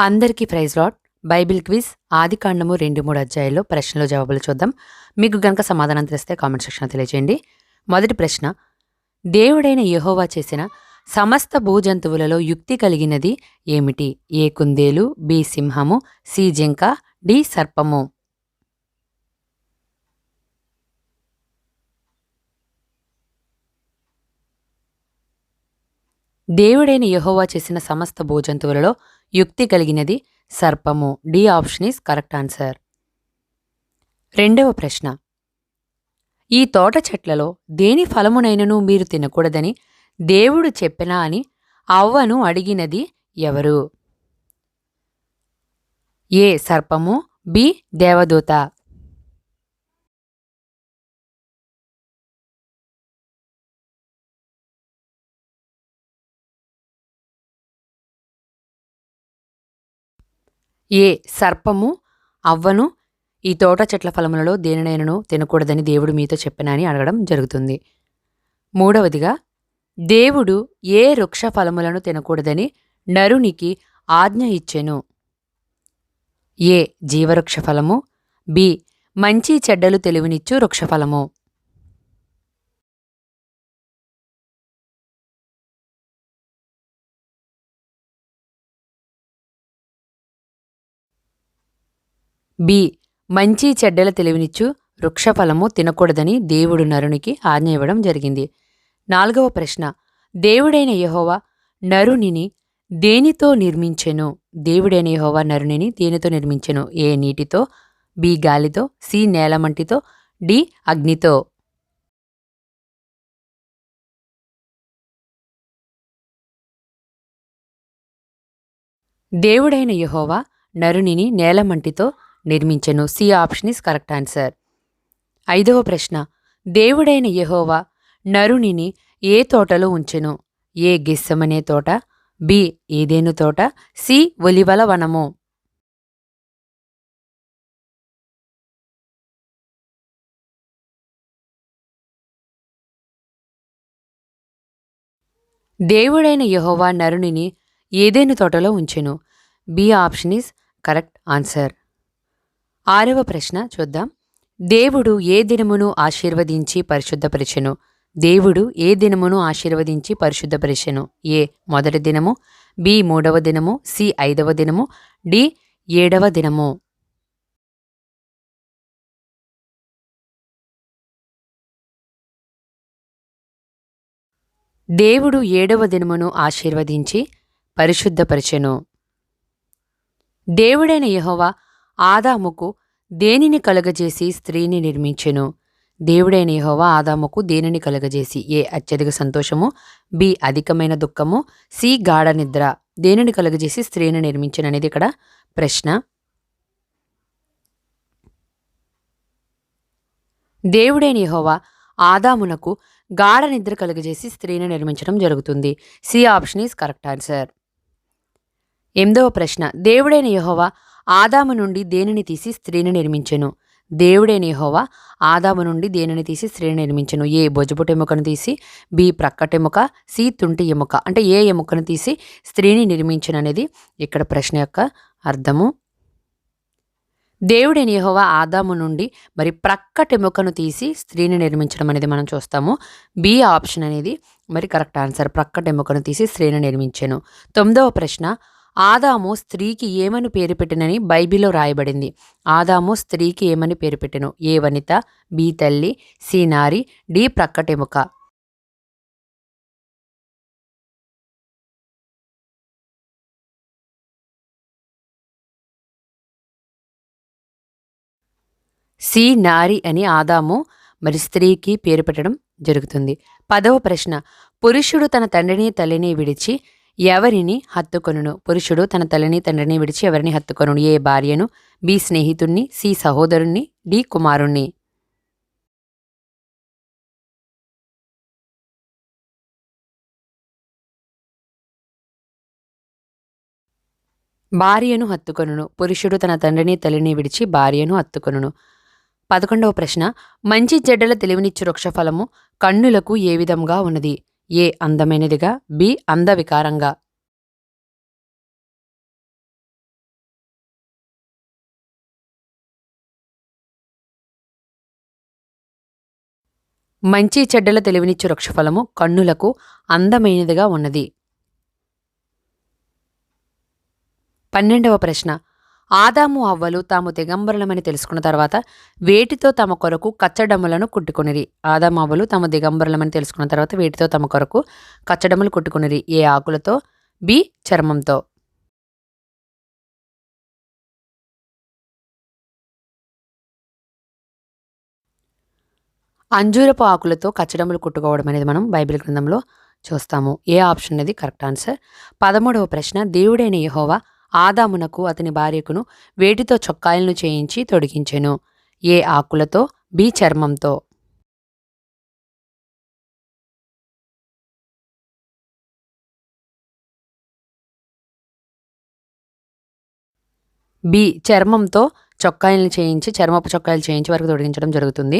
అందరికీ praise lord. Bible quiz ఆదికాండము 2-3 అధ్యాయాల్లో ప్రశ్నలు జవాబులు చూద్దాం. మీకు గనక సమాధానం తెలిస్తే కామెంట్ సెక్షన్లో తెలియజేయండి. మొదటి ప్రశ్న, దేవుడైన యెహోవా చేసిన సమస్త భూజంతువులలో యుక్తి కలిగినది ఏమిటి? ఏ కుందేలు, బి సింహము, సి జింక, డి సర్పము. దేవుడైన యెహోవా చేసిన సమస్త భూజంతువులలో యుక్తి కలిగినది సర్పము. D option is correct answer. రెండవ ప్రశ్న, ఈ తోట చెట్లలో దేని ఫలమునైనను మీరు తినకూడదని దేవుడు చెప్పినా అని అవ్వను అడిగినది ఎవరు? ఏ సర్పము, బి దేవదూత. ఏ సర్పము అవ్వను ఈ తోట చెట్ల ఫలములలో దేనినైనను తినకూడదని దేవుడు మీతో చెప్పినా అని అడగడం జరుగుతుంది. మూడవదిగా, దేవుడు ఏ వృక్ష ఫలములను తినకూడదని నరునికి ఆజ్ఞ ఇచ్చెను? ఏ జీవవృక్ష ఫలము, బి మంచి చెడ్డలు తెలివినిచ్చు వృక్షఫలము. బి మంచి చెడ్డల తెలివినిచ్చు వృక్షఫలము తినకూడదని దేవుడు నరునికి ఆజ్ఞ ఇవ్వడం జరిగింది. నాలుగవ ప్రశ్న, దేవుడైన యెహోవా నరునిని దేనితో నిర్మించెను? దేవుడైన యెహోవా నరునిని దేనితో నిర్మించెను? ఏ నీటితో, బి గాలితో, సి నేలమంటితో, డి అగ్నితో. దేవుడైన యెహోవా నరునిని నేలమంటితో నిర్మించెను. C option is correct answer. ఐదవ ప్రశ్న, దేవుడైన యెహోవా నరునిని ఏ తోటలో ఉంచెను? ఏ గెస్సెమనే తోట, బి ఏదెను తోట, సి ఒలివల వనము. దేవుడైన యెహోవా నరునిని ఏదెను తోటలో ఉంచెను. B option is correct answer. ఆరవ ప్రశ్న చూద్దాం. దేవుడు ఏ దినమును ఆశీర్వదించి పరిశుద్ధపరిచెను? దేవుడు ఏ దినమును ఆశీర్వదించి పరిశుద్ధపరిచెను? ఏ మొదటి దినము, బి మూడవ దినము, సి ఐదవ దినము, డి ఏడవ దినము. దేవుడు ఏడవ దినమును ఆశీర్వదించి పరిశుద్ధపరిచెను. దేవుడైన యెహోవా ఆదాముకు దేనిని కలుగజేసి స్త్రీని నిర్మించెను? దేవుడైన యెహోవా ఆదాముకు దేనిని కలుగజేసి? ఏ అత్యధిక సంతోషము, బి అధికమైన దుఃఖము, సి గాఢ నిద్ర. దేనిని కలుగజేసి స్త్రీని నిర్మించెను అనేది ఇక్కడ ప్రశ్న. దేవుడైన యెహోవా ఆదామునకు గాఢ నిద్ర కలుగజేసి స్త్రీని నిర్మించడం జరుగుతుంది. C option is correct answer. ఎనిమిదవ ప్రశ్న, దేవుడైన యెహోవా ఆదాము నుండి దేనిని తీసి స్త్రీని నిర్మించెను? దేవుడైన యెహోవా ఆదాము నుండి దేనిని తీసి స్త్రీని నిర్మించెను? ఏ బొజబుట ఎముకను తీసి, బి ప్రక్కటెముక, సి తుంటి ఎముక. అంటే ఏ ఎముకను తీసి స్త్రీని నిర్మించెను అనేది ఇక్కడ ప్రశ్న యొక్క అర్థము. దేవుడైన యెహోవా ఆదాము నుండి మరి ప్రక్కటెముకను తీసి స్త్రీని నిర్మించడం అనేది మనం చూస్తాము. బి ఆప్షన్ అనేది మరి కరెక్ట్ ఆన్సర్. ప్రక్కటెముకను తీసి స్త్రీని నిర్మించెను. తొమ్మిదవ ప్రశ్న, ఆదాము స్త్రీకి ఏమని పేరు పెట్టినని బైబిల్లో రాయబడింది? ఆదాము స్త్రీకి ఏమని పేరు పెట్టెను? ఏ వనిత, బి తల్లి, సి నారి, డి ప్రక్కటెముక. సి నారి అని ఆదాము మరి స్త్రీకి పేరు పెట్టడం జరుగుతుంది. పదవ ప్రశ్న, పురుషుడు తన తండ్రిని తల్లిని విడిచి ఎవరిని హత్తుకొనును? పురుషుడు తన తల్లిని తండ్రిని విడిచి ఎవరిని హత్తుకొనును? ఏ భార్యను, బి స్నేహితుణ్ణి, సి సహోదరుణ్ణి, డి కుమారుణ్ణి. భార్యను హత్తుకొనును. పురుషుడు తన తండ్రిని తల్లిని విడిచి భార్యను హత్తుకొనును. 11వ ప్రశ్న, మంచి చెడ్డల తెలివినిచ్చు వృక్షఫలము కన్నులకు ఏ విధంగా ఉన్నది? ఏ అందమైనదిగా, బి అందవికారంగా. మంచి చెడ్డల తెలివినిచ్చు వృక్షఫలము కన్నులకు అందమైనదిగా ఉన్నది. 12వ ప్రశ్న, ఆదాము అవ్వలు తాము దిగంబరులమని తెలుసుకున్న తర్వాత వేటితో తమ కొరకు కచ్చడములను కుట్టుకొనిరి. ఆదాము అవ్వలు తాము దిగంబరులమని తెలుసుకున్న తర్వాత వేటితో తమ కొరకు కచ్చడములు కుట్టుకొనిరి. ఏ ఆకులతో, బి చర్మంతో. అంజూరపు ఆకులతో కచ్చడములు కుట్టుకోవడం అనేది మనం బైబిల్ గ్రంథంలో చూస్తాము. ఏ ఆప్షన్ అనేది కరెక్ట్ ఆన్సర్. 13వ ప్రశ్న, దేవుడైన యెహోవా ఆదామునకు అతని భార్యకును వేటితో చొక్కాయలను చేయించి తొడిగించెను. ఏ ఆకులతో, బి చర్మంతో. బి చర్మంతో చొక్కాయలను చేయించి, చర్మపు చొక్కాయలు చేయించి వరకు తొడిగించడం జరుగుతుంది.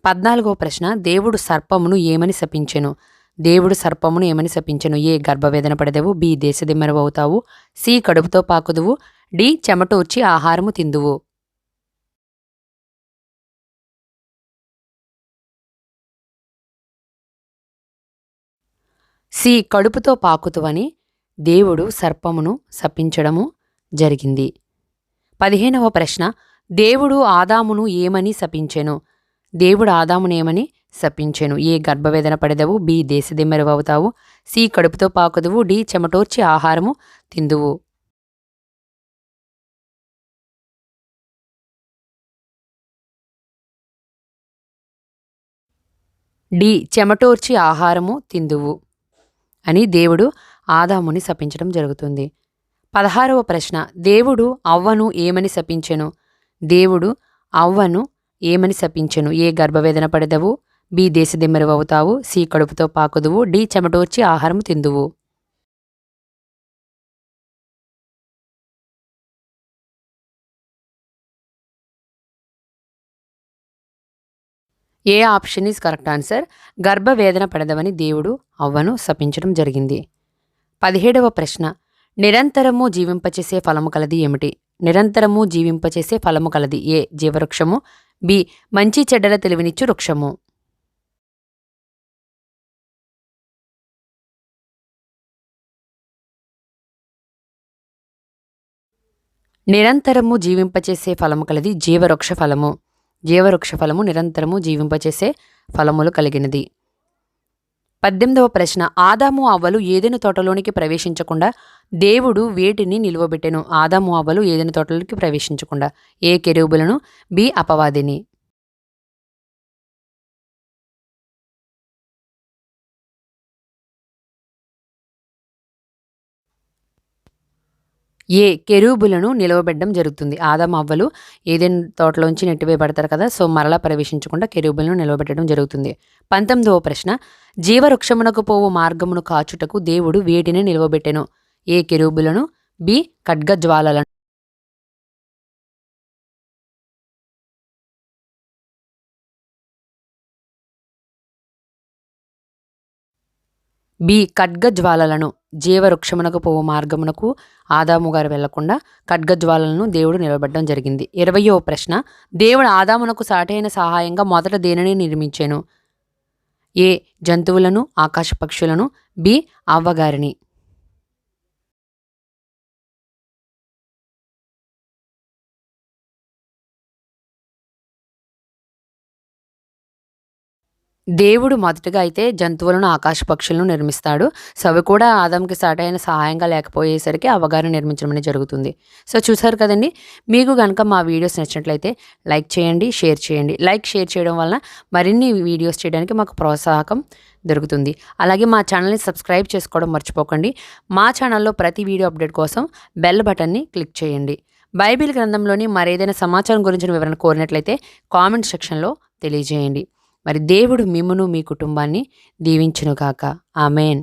14వ ప్రశ్న, దేవుడు సర్పమును ఏమని శపించెను. దేవుడు సర్పమును ఏమని శపించెను. ఏ గర్భవేదన పడదెవు, బి దేశదిమ్మరవు అవుతావు, సి కడుపుతో పాకుదువు, డి చెమటూర్చి ఆహారము తిందువు. సి కడుపుతో పాకుతువని దేవుడు సర్పమును శపించడము జరిగింది. 15వ ప్రశ్న, దేవుడు ఆదామును ఏమని శపించెను. దేవుడు ఆదామును ఏమని శపించెను. ఏ గర్భవేదన పడెదవు, బి దేశదిమ్మరవు అవుతావు, సి కడుపుతో పాకుదువు, డి చెమటోర్చి ఆహారము తిందువు. డి చెమటోర్చి ఆహారము తిందువు అని దేవుడు ఆదాముని శపించడం జరుగుతుంది. 16వ ప్రశ్న, దేవుడు అవ్వను ఏమని శపించెను. దేవుడు అవ్వను ఏమని శపించెను. ఏ గర్భవేదన పడెదవు, బి దేశదిమ్మరవు అవుతావు, సి కడుపుతో పాకుదువు, డి చెమటోర్చి ఆహారం తిందువు. ఏ ఆప్షన్ ఈజ్ కరెక్ట్ ఆన్సర్. గర్భవేదన పడదవని దేవుడు అవ్వను శపించడం జరిగింది. 17వ ప్రశ్న, నిరంతరము జీవింపచేసే ఫలము కలది ఏమిటి. నిరంతరము జీవింపచేసే ఫలము కలది. ఏ జీవవృక్షము, బి మంచి చెడ్డల తెలివినిచ్చు వృక్షము. నిరంతరము జీవింపచేసే ఫలము కలది జీవవృక్ష ఫలము. జీవవృక్ష ఫలము నిరంతరము జీవింపచేసే ఫలములు కలిగినది. 18వ ప్రశ్న, ఆదాము అవ్వలు ఏదెను తోటలోనికి ప్రవేశించకుండా దేవుడు వేటిని నిలువబెట్టెను. ఆదాము అవ్వలు ఏదెను తోటలోకి ప్రవేశించకుండా. ఏ కెరూబులను, బి అపవాదిని. ఏ కెరూబులను నిలవబెట్టడం జరుగుతుంది. ఆదాము అవ్వలు ఏదైనా తోటలోంచి నెట్టివేయబడతారు కదా, సో మరలా ప్రవేశించకుండా కెరూబులను నిలవబెట్టడం జరుగుతుంది. 19వ ప్రశ్న, జీవవృక్షమునకు పోవు మార్గమును కాచుటకు దేవుడు వేటిని నిలవబెట్టెను. ఏ కెరూబులను, బి ఖడ్గజ్వాలలను. బి ఖడ్గజ్వాలలను. జీవవృక్షమునకు పోవు మార్గమునకు ఆదాము గారు వెళ్లకుండా ఖడ్గజ్వాలలను దేవుడు నిలబెట్టడం జరిగింది. 20వ ప్రశ్న, దేవుడు ఆదామునకు సాటైన సహాయంగా మొదట దేనిని నిర్మించెను. ఏ జంతువులను, ఆకాశ పక్షులను, బి అవ్వగారిని. దేవుడు మొదటగా అయితే జంతువులను, ఆకాశ పక్షులను నిర్మిస్తాడు. సో అవి కూడా ఆదాముకి సాటైన సహాయంగా లేకపోయేసరికి అవ్వగారిని నిర్మించడం అనేది జరుగుతుంది. సో చూసారు కదండి. మీకు కనుక మా వీడియోస్ నచ్చినట్లయితే లైక్ చేయండి, షేర్ చేయండి. లైక్, షేర్ చేయడం వలన మరిన్ని వీడియోస్ చేయడానికి మాకు ప్రోత్సాహకం దొరుకుతుంది. అలాగే మా ఛానల్ని సబ్స్క్రైబ్ చేసుకోవడం మర్చిపోకండి. మా ఛానల్లో ప్రతి వీడియో అప్డేట్ కోసం బెల్ బటన్ని క్లిక్ చేయండి. బైబిల్ గ్రంథంలోని మరేదైనా సమాచారం గురించిన వివరణ కోరినట్లయితే కామెంట్ సెక్షన్లో తెలియజేయండి. మరి దేవుడు మిమ్మును, మీ కుటుంబాన్ని దీవించునుగాక. ఆమేన్.